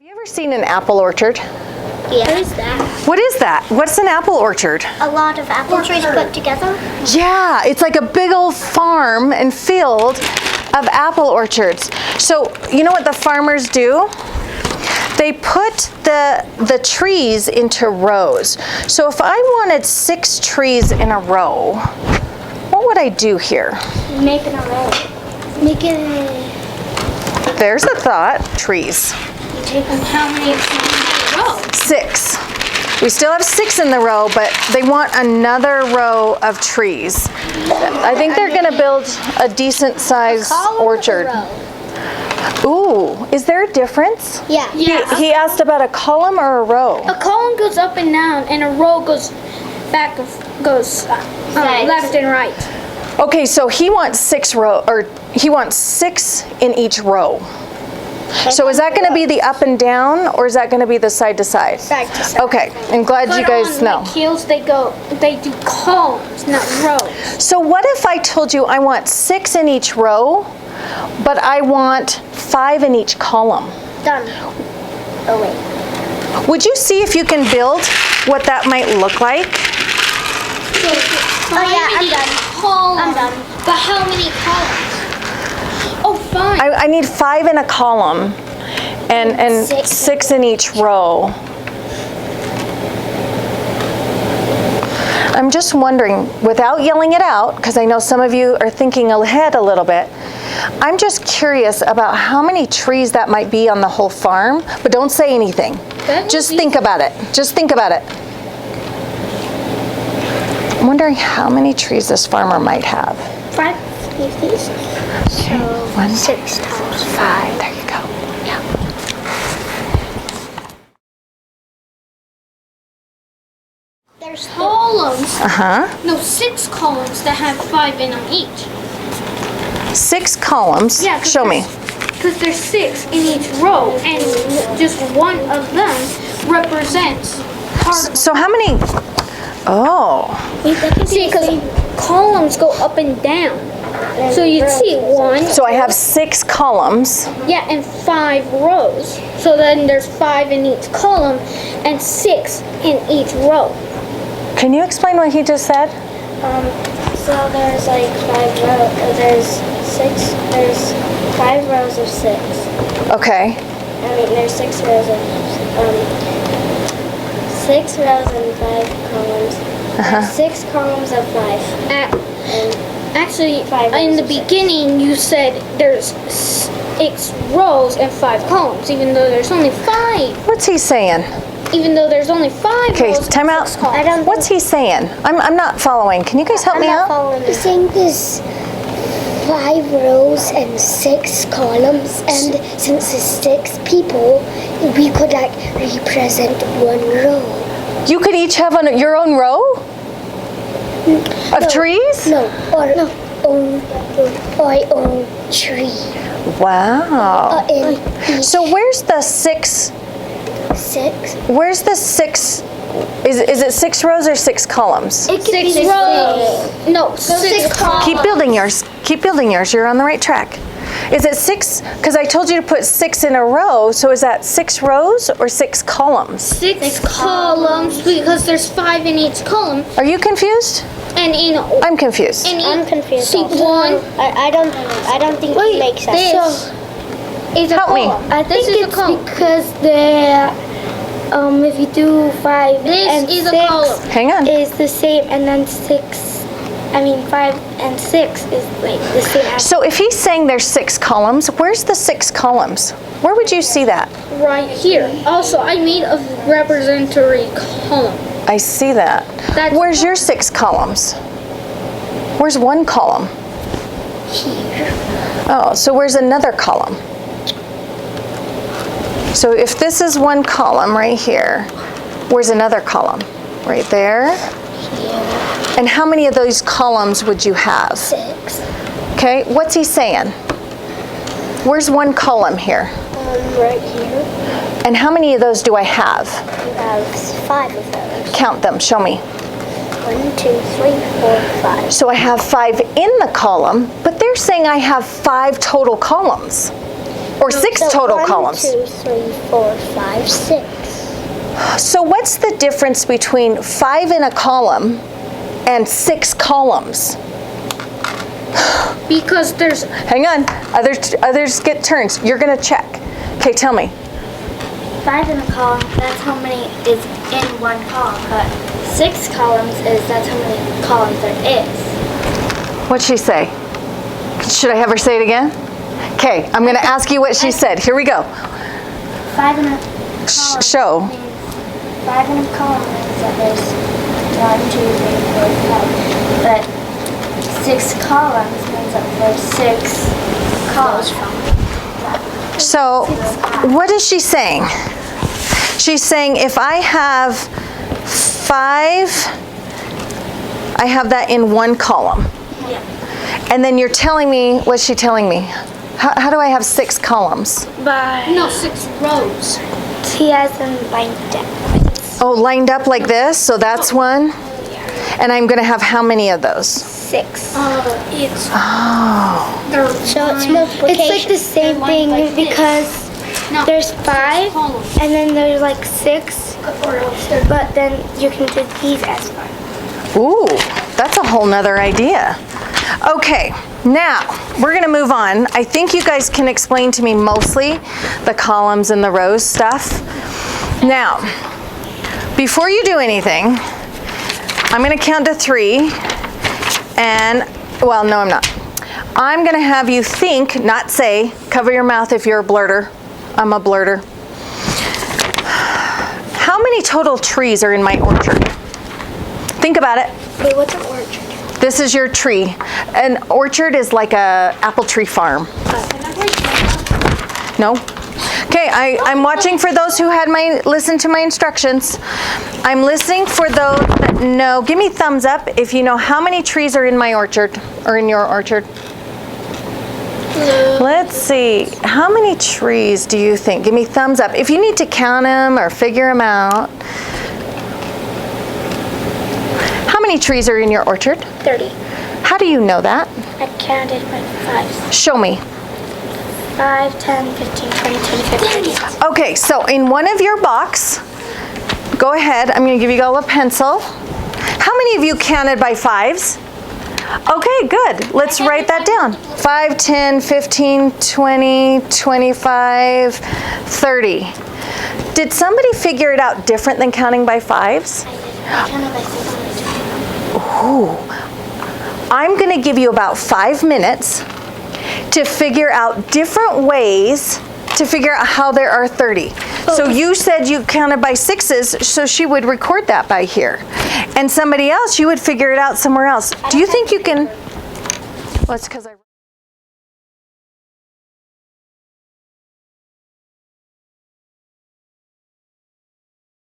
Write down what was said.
Have you ever seen an apple orchard? Yeah. What is that? What is that? What's an apple orchard? A lot of apple trees put together. Yeah, it's like a big old farm and field of apple orchards. So you know what the farmers do? They put the trees into rows. So if I wanted 6 trees in a row, what would I do here? Make an array. Make it. There's a thought. Trees. You take them how many in a row? 6. We still have 6 in the row, but they want another row of trees. I think they're going to build a decent sized orchard. Ooh, is there a difference? Yeah. He asked about a column or a row. A column goes up and down, and a row goes back, left and right. Okay, so he wants 6 in each row. So is that going to be the up and down, or is that going to be the side to side? Side to side. Okay, I'm glad you guys know. Like heels, they do columns, not rows. So what if I told you I want 6 in each row, but I want 5 in each column? Done. Oh wait. Would you see if you can build what that might look like? Oh yeah, I'm done. I'm done. But how many columns? Oh, fine. I need 5 in a column and 6 in each row. I'm just wondering, without yelling it out, because I know some of you are thinking ahead a little bit, I'm just curious about how many trees that might be on the whole farm, but don't say anything. Just think about it. Just think about it. I'm wondering how many trees this farmer might have. 5 of these. So 6 times 5. There you go. Yeah. There's columns. Uh-huh. No, 6 columns that have 5 in them each. 6 columns. Yeah. Show me. Because there's 6 in each row, and just one of them represents part of. So how many? Oh. See, because columns go up and down. So you'd see 1. So I have 6 columns. Yeah, and 5 rows. So then there's 5 in each column and 6 in each row. Can you explain what he just said? So there's like 5 rows. There's 5 rows of 6. Okay. I mean, there's 6 rows of 6 rows and 5 columns. There's 6 columns of 5. Actually, in the beginning, you said there's 6 rows and 5 columns, even though there's only 5. What's he saying? Even though there's only 5 Okay, rows time and out. 6 columns. What's he saying? I'm not following. Can you guys help me out? He's saying there's 5 rows and 6 columns, and since there's 6 people, we could like represent 1 row. You could each have your own row of trees? No, or own tree. Wow. In So where's the 6? 6. Where's the 6? Is it 6 rows or 6 columns? It could 6 be rows. No, 6 columns. Keep building yours. Keep building yours. You're on the right track. Is it 6? Because I told you to put 6 in a row. So is that 6 rows or 6 columns? 6 columns because there's 5 in each column. Are you confused? And I'm confused. I'm confused. See, also. 1. I don't think it makes sense. This is a Help me. column. I This think is a it's column. because if you do 5 This and is a 6 column. Hang on. is the same, and then 5 and 6 is like the same as. So if he's saying there's 6 columns, where's the 6 columns? Where would you see that? Right here. Also, I made a representatory column. I see that. That's Where's your 6 columns? Where's 1 column? Here. Oh, so where's another column? So if this is 1 column right here, where's another column? Right there? Here. And how many of those columns would you have? 6. Okay, what's he saying? Where's 1 column here? Right here. And how many of those do I have? You have 5 of those. Count them, show me. 1, 2, 3, 4, 5. So I have 5 in the column, but they're saying I have 5 total columns. Or 6 So total 1, columns. 2, 3, 4, 5, 6. So what's the difference between 5 in a column and 6 columns? Because there's Hang on, others get turns. You're gonna check. Okay, tell me. 5 in a column, that's how many is in one column. But 6 columns that's how many columns there is. What'd she say? Should I have her say it again? Okay, I'm gonna ask you what she said. Here we go. 5 in a column Show. means 5 in a column means that there's 1, 2, 3, 4, 5. But 6 columns means that there's 6 columns. So, what is she saying? She's saying if I have 5, I have that in one column. Yeah. And then you're telling me, what's she telling me? How do I have 6 columns? no 6 rows. He has them lined up. Oh, lined up like this, so that's one. And I'm gonna have how many of those? 6. It's So it's multiplication. It's like the same They're thing lined like this. because no, there's 6 5 columns. and then there's like 6, but then you can do these as 5. Ooh, that's a whole nother idea. Okay, now we're gonna move on. I think you guys can explain to me mostly the columns and the rows stuff. Now, before you do anything, I'm gonna count to 3 and, well, no, I'm not. I'm gonna have you think, not say, cover your mouth if you're a blurter. I'm a blurter. How many total trees are in my orchard? Think about it. Wait, what's an orchard? This is your tree. An orchard is like a apple tree farm. No? Okay, I'm watching for those who had listen to my instructions. I'm listening for those that know. Give me thumbs up if you know how many trees are in my orchard or in your orchard. Let's see. How many trees do you think? Give me thumbs up. If you need to count them or figure them out. How many trees are in your orchard? 30. How do you know that? I counted by 5s. Show me. 5, 10, 15, 20, 25, 30. Okay, so in one of your box, go ahead, I'm gonna give you all a pencil. How many of you counted by 5s? Okay, good. Let's write that down. 5, 10, 15, 20, 25, 30. Did somebody figure it out different than counting by 5s? I counted by 6. Ooh. I'm gonna give you about 5 minutes to figure out different ways to figure out how there are 30. So you said you counted by 6s, so she would record that by here. And somebody else, you would figure it out somewhere else. Do you think you can? Well, it's because I